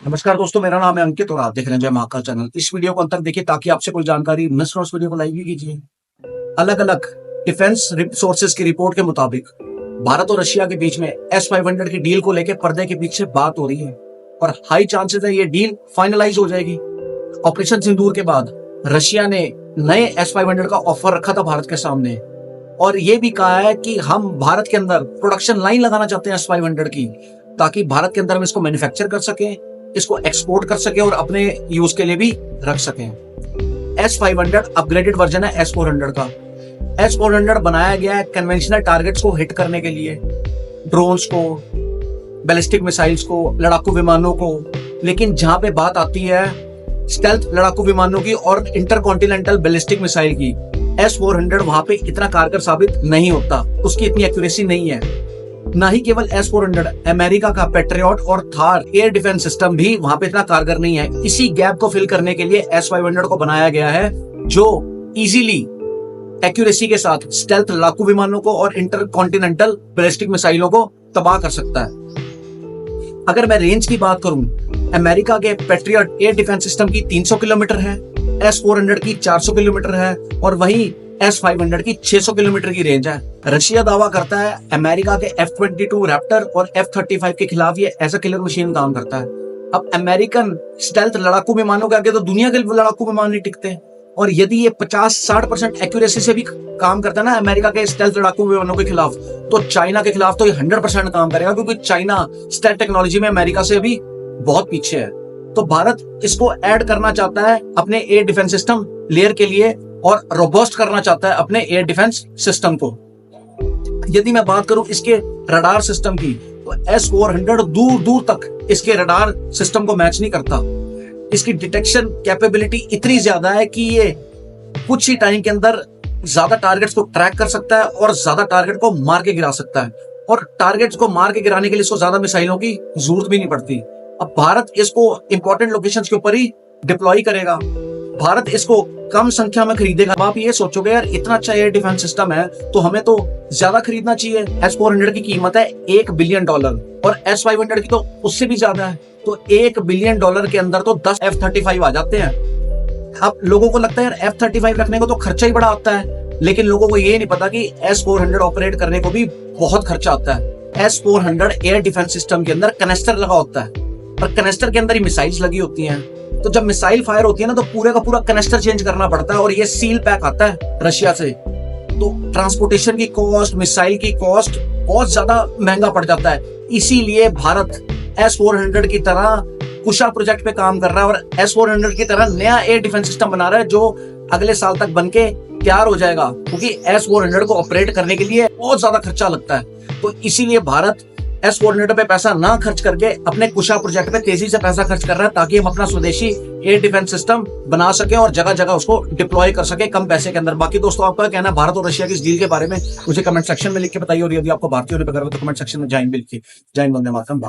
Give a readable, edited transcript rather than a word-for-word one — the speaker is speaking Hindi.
नमस्कार दोस्तों, मेरा नाम है अंकित और आप देख रहे हैं जय महाकाल चैनल। इस वीडियो को अंत तक देखिए ताकि आपसे कोई जानकारी मिस ना हो। इस वीडियो को लाइक भी कीजिए। अलग अलग डिफेंस सोर्सेज की रिपोर्ट के मुताबिक भारत और रशिया के बीच में S-500 की डील को लेकर पर्दे के पीछे बात हो रही है और हाई चांसेस है ये डील फाइनलाइज हो जाएगी। ऑपरेशन सिंदूर के बाद रशिया ने नए S-500 का ऑफर रखा था भारत के सामने और ये भी कहा है कि हम भारत के अंदर प्रोडक्शन लाइन लगाना चाहते हैं S-500 की, ताकि भारत के अंदर हम इसको मैन्युफैक्चर कर सकें, इसको एक्सपोर्ट कर सके और अपने यूज के लिए भी रख सकें। S-500 अपग्रेडेड वर्जन है S-400 का। S-400 बनाया गया है कन्वेंशनल टारगेट्स को हिट करने के लिए, ड्रोन्स को, बैलिस्टिक मिसाइल्स को, लड़ाकू विमानों को। लेकिन जहां पे बात आती है स्टेल्थ लड़ाकू विमानों की और इंटरकॉन्टिनेंटल बैलिस्टिक मिसाइल की, S-400 वहां पे इतना कारगर साबित नहीं होता, उसकी इतनी एक्यूरेसी नहीं है। ना ही केवल S-400, अमेरिका का पेट्रियट और थार एयर डिफेंस सिस्टम भी वहां पे इतना कारगर नहीं है। इसी गैप को फिल करने के लिए S-500 को बनाया गया है, जो इजीली एक्यूरेसी के साथ स्टेल्थ लड़ाकू विमानों को और इंटरकॉन्टिनेंटल बैलिस्टिक मिसाइलों को तबाह कर सकता है। अगर मैं रेंज की बात करूं, अमेरिका के पेट्रियट एयर डिफेंस सिस्टम की 300 किलोमीटर है, S-400 की 400 किलोमीटर है और वहीं S-500 की 600 किलोमीटर की रेंज है। रशिया दावा करता है अमेरिका के F-22 रैप्टर और F-35 के खिलाफ ये एज अ किलर मशीन काम करता है। अब अमेरिकन स्टेल्थ लड़ाकू विमानों के आगे तो दुनिया के लड़ाकू विमान नहीं टिकते, और यदि ये 50-60% एक्यूरेसी से भी काम करता है ना अमेरिका के स्टेल्थ लड़ाकू विमानों के खिलाफ, तो चाइना के खिलाफ तो ये 100% काम करेगा, क्योंकि चाइना स्टेल्थ टेक्नोलॉजी में अमेरिका से अभी बहुत पीछे है। तो भारत इसको ऐड करना चाहता है अपने एयर डिफेंस सिस्टम लेयर के लिए और रोबस्ट करना चाहता है अपने एयर डिफेंस सिस्टम को। यदि मैं बात करूं इसके रडार सिस्टम की, तो S-400 दूर दूर तक इसके रडार सिस्टम को मैच नहीं करता। इसकी डिटेक्शन कैपेबिलिटी इतनी ज्यादा है कि ये कुछ ही टाइम के अंदर ज्यादा टारगेट्स को ट्रैक कर सकता है और ज्यादा टारगेट को मार के गिरा सकता है, और टारगेट्स को मार के गिराने के लिए इसको ज्यादा मिसाइलों की जरूरत भी नहीं पड़ती। अब भारत इसको इंपॉर्टेंट लोकेशंस के ऊपर ही डिप्लॉय करेगा। भारत इसको कम संख्या में खरीदेगा। आप ये सोचोगे यार इतना अच्छा एयर डिफेंस सिस्टम है तो हमें तो ज्यादा खरीदना चाहिए। S-400 की कीमत है $1 बिलियन और S-500 की तो उससे भी ज्यादा है। तो $1 बिलियन के अंदर तो 10 F-35 आ जाते हैं। अब लोगों को लगता है यार F-35 रखने को तो खर्चा ही बड़ा आता है, लेकिन लोगों को ये नहीं पता कि S-400 ऑपरेट करने को भी बहुत खर्चा आता है। S-400 एयर डिफेंस सिस्टम के अंदर कनेस्टर लगा होता है और कनेस्टर के अंदर ही मिसाइल्स लगी होती हैं। तो जब मिसाइल फायर होती है ना, तो पूरे का पूरा कनेस्टर चेंज करना पड़ता है और ये सील पैक आता है रशिया से। तो ट्रांसपोर्टेशन की कॉस्ट, मिसाइल की कॉस्ट बहुत ज्यादा महंगा पड़ जाता है। इसीलिए भारत S-400 की तरह कुशा प्रोजेक्ट पे काम कर रहा है और S-400 की तरह नया एयर डिफेंस सिस्टम बना रहा है, जो अगले साल तक बनके तैयार हो जाएगा, क्योंकि S-400 को ऑपरेट करने के लिए बहुत ज्यादा खर्चा लगता है। तो इसीलिए भारत S-400 पे पैसा ना खर्च करके अपने कुशा प्रोजेक्ट पे तेजी से पैसा खर्च कर रहा है, ताकि हम अपना स्वदेशी एयर डिफेंस सिस्टम बना सके और जगह जगह उसको डिप्लॉय कर सके कम पैसे के अंदर। बाकी दोस्तों, आपका कहना है भारत और रशिया की इस डील के बारे में मुझे कमेंट सेक्शन में लिख के बताइए, और यदि आपको भारतीय तो कमेंट सेक्शन में जय हिंद लिखिए। जय हिंद, वंदे मातरम।